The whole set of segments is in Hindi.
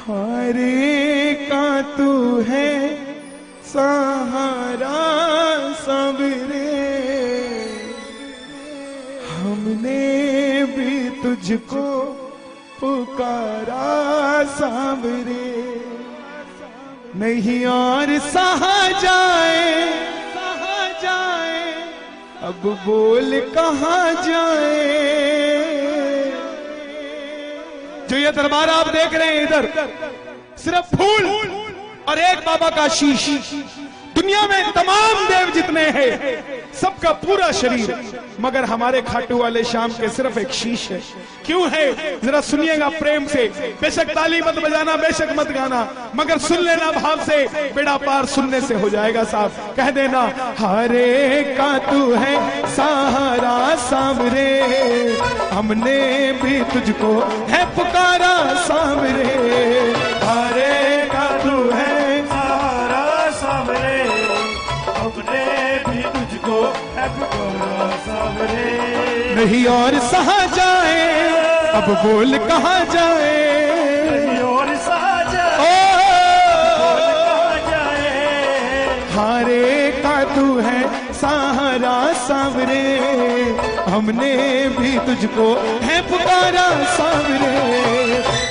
हारे का तू है सहारा सबरे, हमने भी तुझको पुकारा सावरे। नहीं और सहा जाए अब बोल कहाँ जाए। जो ये दरबार आप देख रहे हैं इधर सिर्फ फूल और एक बाबा का शीश, दुनिया में तमाम देव जितने हैं सबका पूरा शरीर, मगर हमारे खाटू वाले श्याम के सिर्फ एक शीश है। क्यों है जरा सुनिएगा प्रेम से। बेशक ताली मत बजाना, बेशक मत गाना, मगर सुन लेना भाव से, बेड़ा पार सुनने से हो जाएगा साहब। कह देना हारे का तू है सहारा सावरे, हमने भी तुझको है पुकारा सावरे। हारे का तू है सहारा सावरे, हमने भी तुझको है पुकारा सावरे। नहीं और सहा जाए अब बोल कहाँ जाए। नहीं और सहा जाए बोल कहाँ जाए। हारे का तू है सहारा सावरे, हमने भी तुझको है पुकारा सावरे।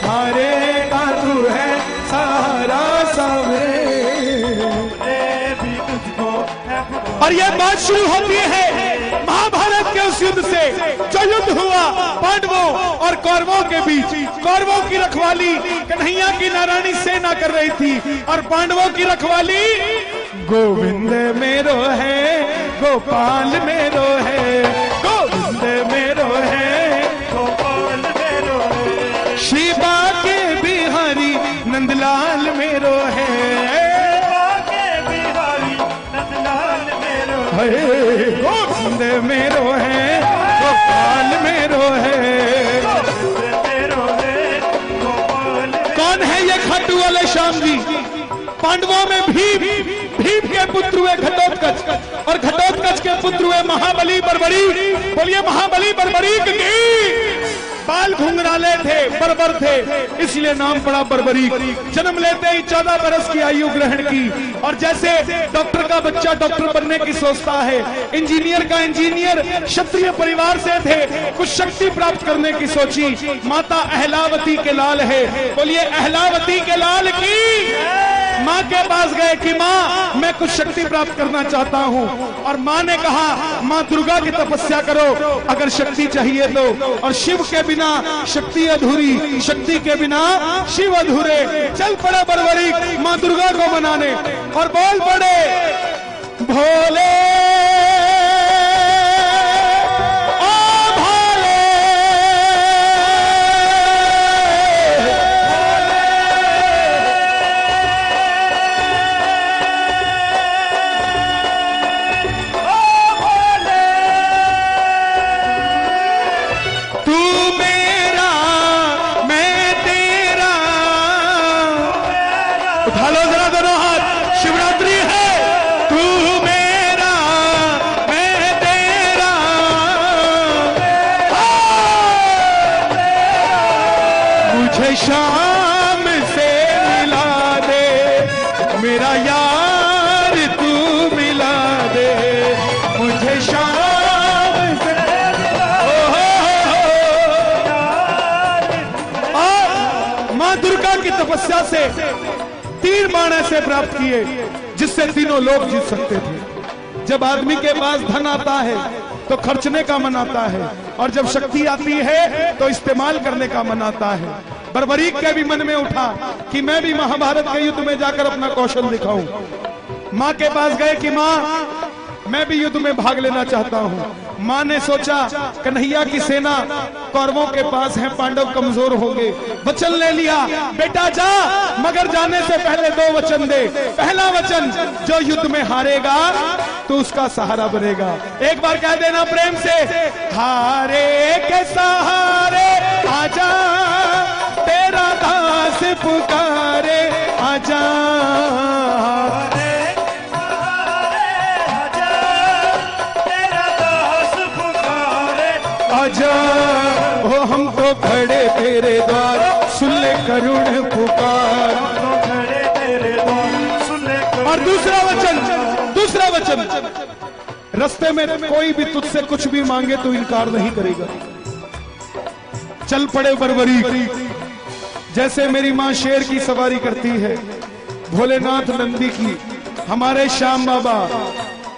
हारे का तू है सहारा सावरे, हमने भी तुझको है पुकारा। और ये बात शुरू होती है महाभारत के उस युद्ध से जो युद्ध हुआ पांडवों और कौरवों के बीच। कौरवों की रखवाली कन्हैया की नारायणी सेना कर रही थी और पांडवों की रखवाली गोविंद मेरो है, गोपाल मेरो है, गोविंद मेरो है, गोपाल मेरो है। शिवा के बिहारी नंदलाल मेरो है, के बिहारी नंदलाल मेरो है, गोविंद मेरो है, गोपाल मेरो है। मेरो है, गोपाल। कौन है ये खाटू वाले श्याम जी? पांडवों में भीम के पुत्र हुए घटोत्कच और घटोत्कच के पुत्र हुए महाबली बर्बरीक। बोलिए महाबली बर्बरीक की। बाल घुंघराले थे, बर्बर थे, इसलिए नाम पड़ा बर्बरीक। जन्म लेते ही 14 बरस की आयु ग्रहण की, और जैसे डॉक्टर का बच्चा डॉक्टर बनने की सोचता है, इंजीनियर का इंजीनियर क्षत्रिय परिवार से थे, कुछ शक्ति प्राप्त करने की सोची। माता अहलावती के लाल है, बोलिए अहलावती के लाल की। माँ के पास गए कि माँ मैं कुछ शक्ति प्राप्त करना चाहता हूँ, और माँ ने कहा माँ दुर्गा की तपस्या करो अगर शक्ति चाहिए तो। और शिव के बिना शक्ति अधूरी, शक्ति के बिना शिव अधूरे। चल पड़े बर्बरीक माँ दुर्गा को मनाने और बोल पड़े भोले शाम से मिला दे मेरा यार, तू मिला दे मुझे शाम से। माँ दुर्गा की तपस्या से 3 बाण ऐसे प्राप्त किए जिससे तीनों लोग जीत सकते थे। जब आदमी के पास धन आता है तो खर्चने का मन आता है, और जब शक्ति आती है तो इस्तेमाल करने का मन आता है। बर्बरीक के भी मन में उठा कि मैं भी महाभारत के युद्ध में जाकर अपना कौशल दिखाऊं। माँ के पास गए कि माँ मैं भी युद्ध में भाग लेना चाहता हूँ। माँ ने सोचा कन्हैया की सेना कौरवों के पास है, पांडव कमजोर होंगे। वचन ले लिया बेटा जा, मगर जाने से पहले 2 वचन दे। पहला वचन जो युद्ध में हारेगा तो उसका सहारा बनेगा। एक बार कह देना प्रेम से, हारे के सहारे आजा तेरा दास पुकारे आजा। आजा ओ हम तो खड़े तेरे द्वार, सुन ले करुण पुकार। तो खड़े तेरे द्वार सुन ले और दूसरा वचन, रास्ते में कोई भी तुझसे कुछ भी मांगे तो इनकार नहीं करेगा। चल पड़े बरबरीक, जैसे मेरी मां शेर की सवारी करती है, भोलेनाथ नंदी की, हमारे श्याम बाबा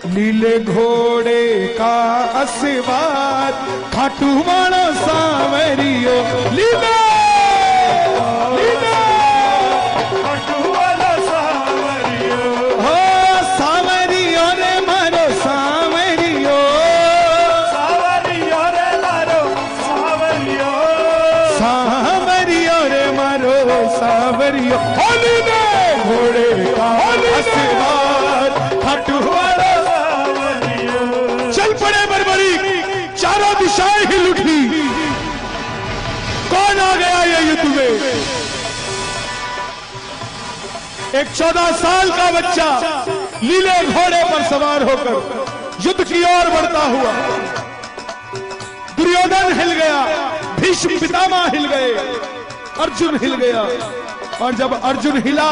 लीले घोड़े का असवार, खाटू माणो सावरियो लीले लीले वाला सावरियो हो सावरियो रे मारो सावरियो, सावरियो रे मारो सावरियो सावरियो रे मारो सावरियो, होली ने घोड़े का असवार, खाटू वाला। चल पड़े बरबरी, चारों दिशाएं हिल उठी। कौन आ गया ये युद्ध में? एक 14 साल का बच्चा लीले घोड़े पर सवार होकर युद्ध की ओर बढ़ता हुआ। दुर्योधन हिल गया, भीष्म पितामह हिल गए, अर्जुन हिल गया। और जब अर्जुन हिला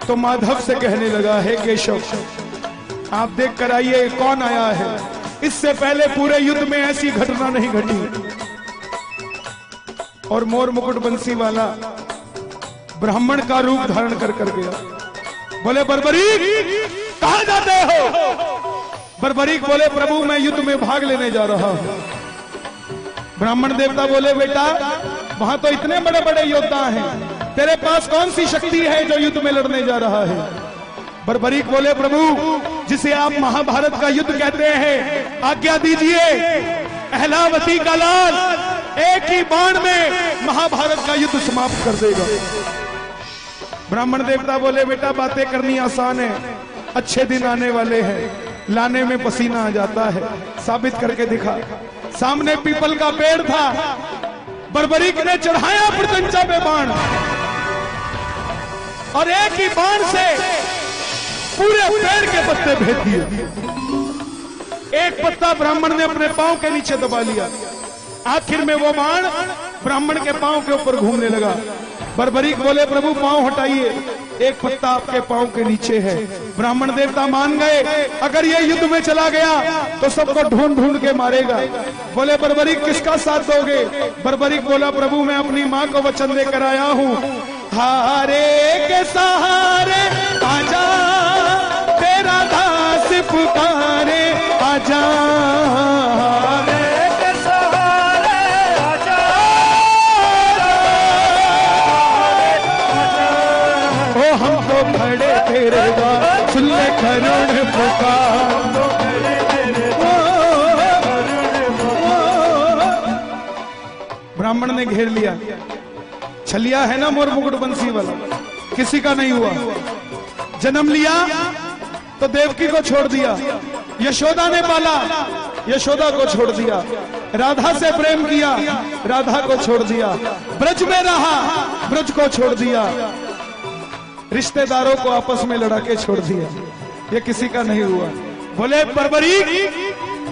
तो माधव से कहने लगा, है केशव आप देख कर आइए कौन आया है। इससे पहले पूरे युद्ध में ऐसी घटना नहीं घटी। और मोर मुकुट बंसी वाला ब्राह्मण का रूप धारण कर गया। बोले बरबरीक कहां जाते हो? बरबरीक बोले प्रभु मैं युद्ध में भाग लेने जा रहा हूं। ब्राह्मण देवता बोले बेटा वहां तो इतने बड़े बड़े योद्धा हैं, तेरे पास कौन सी शक्ति है जो युद्ध में लड़ने जा रहा है? बरबरीक बोले प्रभु जिसे आप महाभारत का युद्ध कहते हैं, आज्ञा दीजिए अहलावती का लाल एक ही बाण में महाभारत का युद्ध समाप्त कर देगा। ब्राह्मण देवता बोले बेटा बातें करनी आसान है, अच्छे दिन आने वाले हैं, लाने में पसीना आ जाता है, साबित करके दिखा। सामने पीपल का पेड़ था, बरबरीक ने चढ़ाया प्रत्यंचा पे बाण और एक ही बाण से पूरे पेड़ के पत्ते भेद दिए। एक पत्ता ब्राह्मण ने अपने पांव के नीचे दबा लिया। आखिर में वो बाण ब्राह्मण के पांव के ऊपर घूमने लगा। बरबरीक बोले प्रभु पांव हटाइए, एक पत्ता आपके पांव के नीचे है। ब्राह्मण देवता मान गए, अगर ये युद्ध में चला गया तो सबको ढूंढ ढूंढ के मारेगा। बोले बरबरीक किसका साथ दोगे? बरबरीक बोला प्रभु मैं अपनी माँ को वचन देकर आया हूँ, हारे के सहारे आजा तेरा दास पुकारे, आजा के सहारे आजा ओ हम तो खड़े तेरे द्वार सुन ले करुण पुकार। ब्राह्मण ने घेर लिया, छलिया है ना मोर मुकुट बंसी वाला, किसी का नहीं हुआ। जन्म लिया तो देवकी को छोड़ दिया, यशोदा ने पाला, यशोदा को छोड़ दिया। राधा से प्रेम किया, राधा को छोड़ दिया। ब्रज में रहा, ब्रज को छोड़ दिया। रिश्तेदारों को आपस में लड़ा के छोड़ दिया, ये किसी का नहीं हुआ। बोले बरबरीक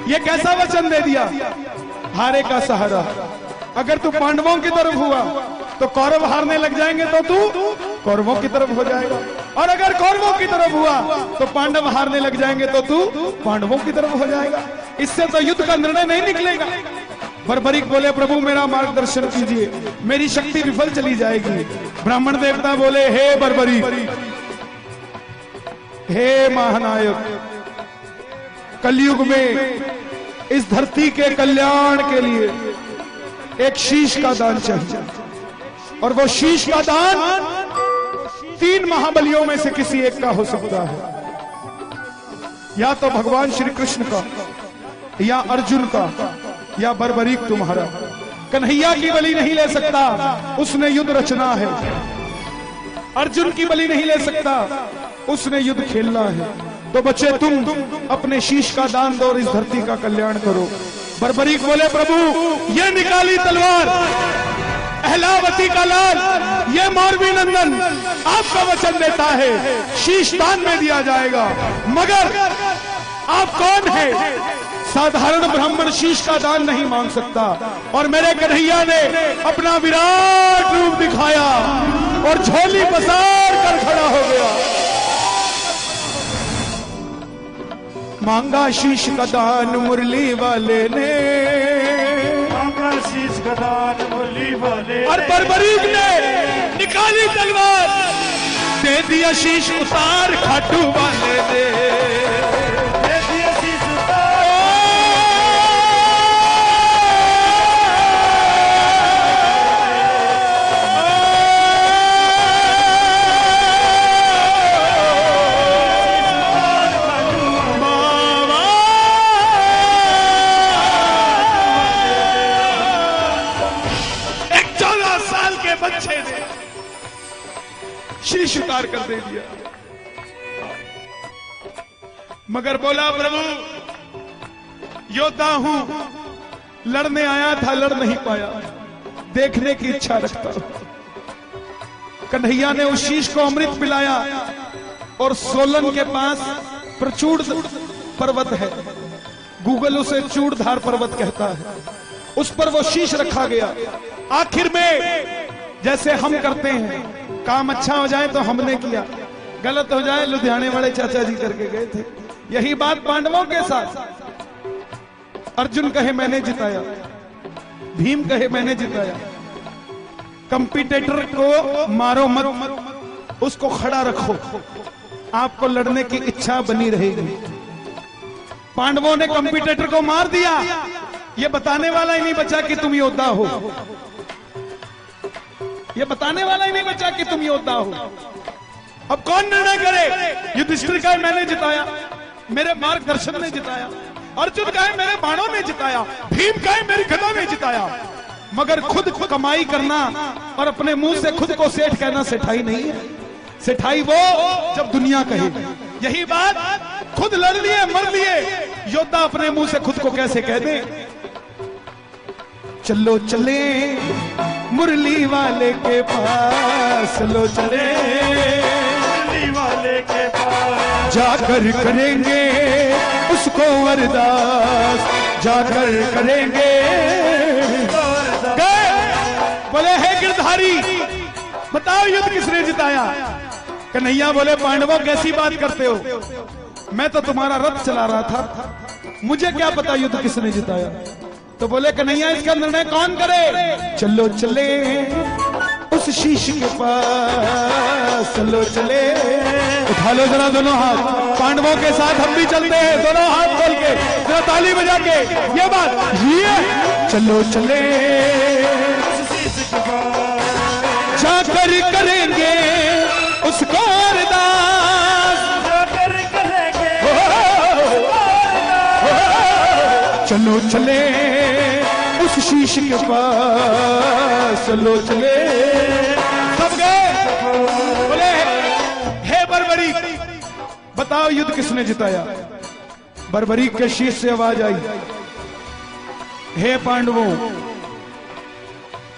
ये कैसा वचन दे दिया, हारे का सहारा। अगर तू पांडवों की तरफ हुआ तो कौरव हारने लग जाएंगे तो तू कौरवों की तरफ हो जाएगा, और अगर कौरवों की तरफ हुआ तो पांडव हारने लग जाएंगे तो तू पांडवों की तरफ हो जाएगा। इससे तो युद्ध का निर्णय नहीं निकलेगा। बरबरीक बोले प्रभु मेरा मार्गदर्शन कीजिए, मेरी शक्ति विफल चली जाएगी। ब्राह्मण देवता बोले हे बरबरीक, हे महानायक, कलयुग में इस धरती के कल्याण के लिए एक शीश का दान चाहिए, और वो शीश का दान 3 महाबलियों में से किसी एक का हो सकता है। या तो भगवान श्री कृष्ण का, या अर्जुन का, या बरबरीक तुम्हारा। कन्हैया की बलि नहीं ले सकता, उसने युद्ध रचना है। अर्जुन की बलि नहीं ले सकता, उसने युद्ध खेलना है। तो बच्चे तुम अपने शीश का दान दो और इस धरती का कल्याण करो। बरबरीक बोले प्रभु ये निकाली तलवार अहलावती का लाल, ये मौरवी नंदन आपका वचन देता है शीश दान में दिया जाएगा। मगर आप कौन है? साधारण ब्राह्मण शीश का दान नहीं मांग सकता। और मेरे कन्हैया ने अपना विराट रूप दिखाया और झोली पसार कर खड़ा हो गया। मांगा शीश का दान मुरली वाले ने, मांगा शीश का दान मुरली वाले और बर्बरीक ने निकाली तलवार, दे दिया शीश उतार खाटू वाले ने। दे दिया शीश उतार। एक 14 साल के बच्चे ने शीश उतार कर दे दिया, मगर बोला प्रभु योद्धा हूं, लड़ने आया था लड़ नहीं पाया, देखने की इच्छा रखता हूं। कन्हैया ने उस शीश को अमृत पिलाया और सोलन के पास प्रचूड़ पर्वत है, गूगल उसे चूड़धार पर्वत कहता है, उस पर वो शीश रखा गया। आखिर में जैसे हम करते हैं, काम अच्छा हो जाए तो हमने किया, गलत हो जाए लुधियाने वाले चाचा जी करके गए थे। यही बात पांडवों के साथ। अर्जुन कहे मैंने जिताया, भीम कहे मैंने जिताया। कंपटीटर को मारो मत, उसको खड़ा रखो, आपको लड़ने की इच्छा बनी रहेगी। पांडवों ने कंपटीटर को मार दिया, ये बताने वाला ही नहीं बचा कि तुम योद्धा हो, ये बताने वाला ही नहीं बचा कि तुम योद्धा हो। अब कौन निर्णय करे? युधिष्ठिर का मैंने जिताया, मेरे मार्गदर्शन ने जिताया। अर्जुन का मेरे बाणों ने जिताया। भीम का मेरी गदा ने जिताया। मगर खुद कमाई करना और अपने मुंह से खुद को सेठ कहना सेठाई नहीं है। सेठाई वो जब दुनिया कहे। यही बात खुद लड़ लिए मर लिए योद्धा अपने मुंह से खुद को कैसे कह दे। चलो चले मुरली वाले के पास, चलो चले मुरली वाले के पास, जाकर करेंगे उसको अरदास, जाकर करेंगे। गए बोले हे गिरधारी बताओ युद्ध किसने जिताया? कन्हैया बोले पांडवों कैसी बात करते हो, मैं तो तुम्हारा रथ चला रहा था, मुझे क्या पता युद्ध किसने जिताया। तो बोले कन्हैया इसका निर्णय कौन करे? चलो चले उस शीश के पास, चलो चले। उठा लो जरा दोनों हाथ, पांडवों के साथ हम भी चलते हैं, दोनों हाथ खोल के जरा ताली बजा के ये बात ये चलो चले उस शीश के पास, जाकर करेंगे उसको अरदास, जाकर करेंगे चलो चले उस शीश के पास, चलो चले। सब गए। बोले हे बर्बरीक बताओ युद्ध किसने जिताया? बर्बरीक के शीश से आवाज आई, हे पांडवों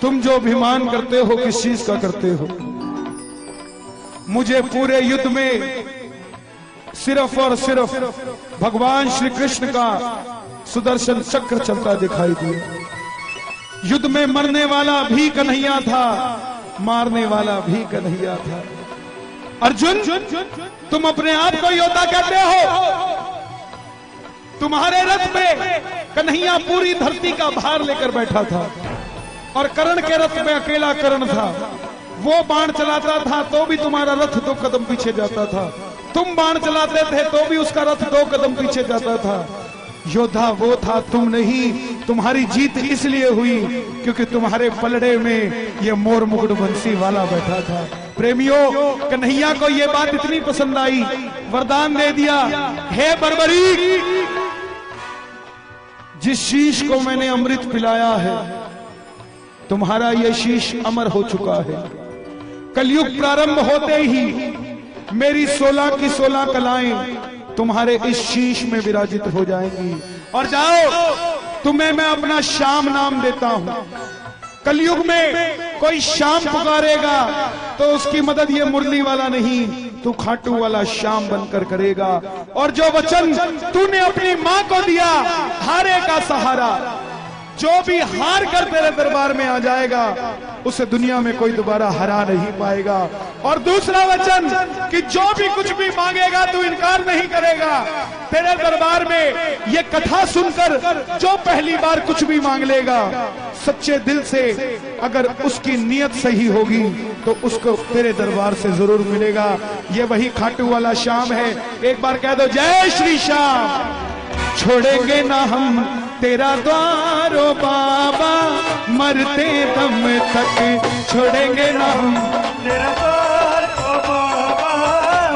तुम जो अभिमान करते हो किस चीज का करते हो? मुझे पूरे युद्ध में सिर्फ और सिर्फ भगवान श्री कृष्ण का सुदर्शन चक्र चलता दिखाई दिया। युद्ध में मरने वाला भी कन्हैया था, मारने वाला भी कन्हैया था। अर्जुन तुम अपने आप को योद्धा कहते हो, तुम्हारे रथ में कन्हैया पूरी धरती का भार लेकर बैठा था और कर्ण के रथ में अकेला कर्ण था। वो बाण चलाता था तो भी तुम्हारा रथ 2 कदम पीछे जाता था, तुम बाण चलाते थे तो भी उसका रथ 2 कदम पीछे जाता था। योद्धा वो था, तुम नहीं। तुम्हारी जीत इसलिए हुई क्योंकि तुम्हारे पलड़े में ये मोर मुकुट बंसी वाला बैठा था। प्रेमियों कन्हैया को ये बात इतनी पसंद आई, वरदान दे दिया, हे बर्बरीक जिस शीश को मैंने अमृत पिलाया है तुम्हारा यह शीश अमर हो चुका है। कलयुग प्रारंभ होते ही मेरी 16 की 16 कलाएं तुम्हारे इस शीश में विराजित हो जाएंगी। और जाओ तुम्हें मैं अपना श्याम नाम देता हूं। कलयुग में कोई श्याम पुकारेगा तो उसकी मदद ये मुरली वाला नहीं, तू खाटू वाला श्याम बनकर करेगा। और जो वचन तूने अपनी मां को दिया, हारे का सहारा, जो भी हार कर तेरे दरबार में आ जाएगा उसे दुनिया में कोई दोबारा हरा नहीं पाएगा। और दूसरा वचन कि जो भी कुछ भी मांगेगा तू इनकार नहीं करेगा। तेरे दरबार में ये कथा सुनकर जो पहली बार कुछ भी मांग लेगा, सच्चे दिल से, अगर उसकी नीयत सही होगी तो उसको तेरे दरबार से जरूर मिलेगा। ये वही खाटू वाला श्याम है। एक बार कह दो जय श्री श्याम। छोड़ेंगे ना हम तेरा द्वारो बाबा, मरते दम तक छोड़ेंगे ना हम तेरा द्वारो बाबा,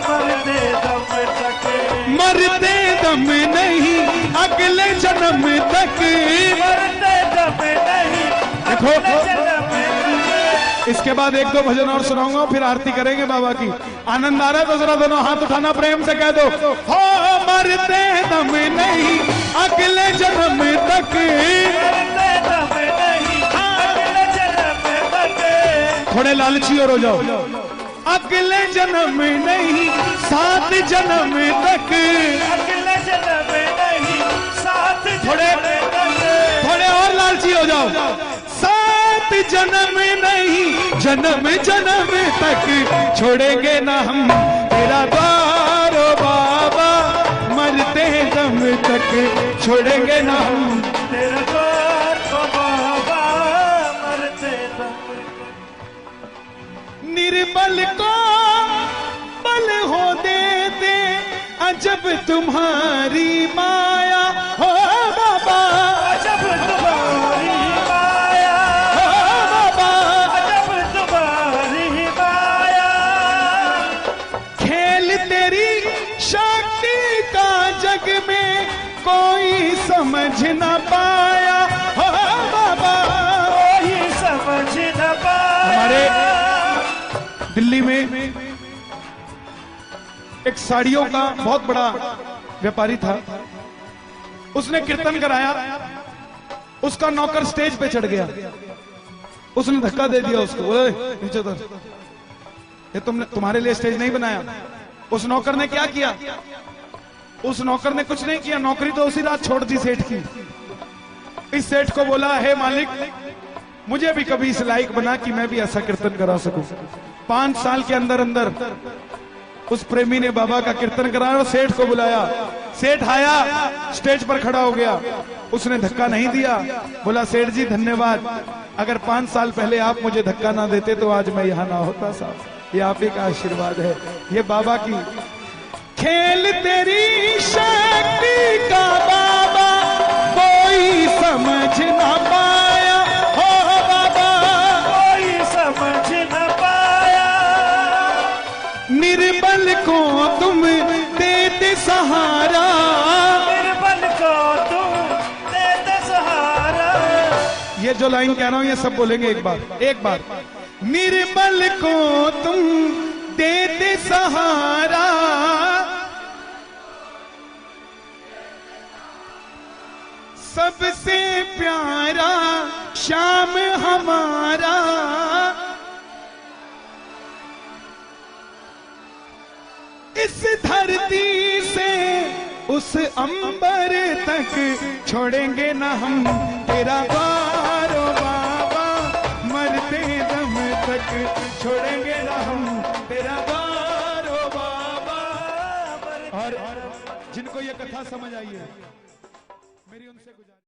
मरते दम तक, मरते दम नहीं अगले जन्म तक, मरते दम नहीं देखो अगले जन्म तक। इसके बाद एक दो भजन और सुनाऊंगा, फिर आरती करेंगे बाबा की। आनंद आ रहा है तो जरा दोनों हाथ उठाना, प्रेम से कह दो हो मरते दम नहीं अगले जन्म तक, मरते दम नहीं अगले जन्म तक। थोड़े लालची और हो जाओ। अगले जन्म नहीं 7 जन्म तक, अगले जन्म नहीं 7 थोड़े और लालची हो जाओ। 7 जन्म नहीं जन्म जन्म तक छोड़ेंगे ना हम तेरा द्वारो बाबा, मरते दम तक छोड़ेंगे ना हम तेरा द्वारो बाबा, मरते दम। निर्बल को बल हो देते, अजब तुम्हारी माया हो बाबा, अजब तुम्हारी माया, हो बाबा, अजब तुम्हारी माया। खेल तेरी शक्ति का जग में कोई समझ न पाया हो बाबा। कोई समझ न पाया। हमारे दिल्ली में एक साड़ियों का बहुत बड़ा व्यापारी था, उसने कीर्तन कराया, उसका नौकर स्टेज पे चढ़ गया, उसने धक्का दे दिया उसको, बोले नीचे उतर, ये तुम्हारे लिए स्टेज नहीं बनाया। उस नौकर ने क्या किया? उस नौकर ने कुछ नहीं किया, नौकरी तो उसी रात छोड़ दी सेठ की। इस सेठ को बोला, हे मालिक, मुझे भी कभी इस लायक बना कि मैं भी ऐसा कीर्तन करा सकूं। 5 साल के अंदर अंदर उस प्रेमी ने बाबा का कीर्तन कराया और सेठ को बुलाया। सेठ आया, स्टेज पर खड़ा हो गया, उसने धक्का नहीं दिया, बोला सेठ जी धन्यवाद, अगर 5 साल पहले आप मुझे धक्का ना देते तो आज मैं यहां ना होता साहब, ये आप ही का आशीर्वाद है, ये बाबा की खेल तेरी शक्ति का बाबा कोई समझ ना पाया हो बाबा, कोई समझ न पाया। निर्बल को तुम देते सहारा, निर्बल को तुम देते सहारा। ये जो लाइन कह रहा हूं ये सब बोलेंगे एक बार। निर्बल को तुम देते सहारा, सबसे प्यारा श्याम हमारा, इस धरती से उस अंबर तक छोड़ेंगे ना हम तेरा द्वारो बाबा, मरते दम तक छोड़ेंगे ना हम तेरा द्वारो बाबा। और जिनको ये कथा समझ आई है मेरी उनसे गुजारिश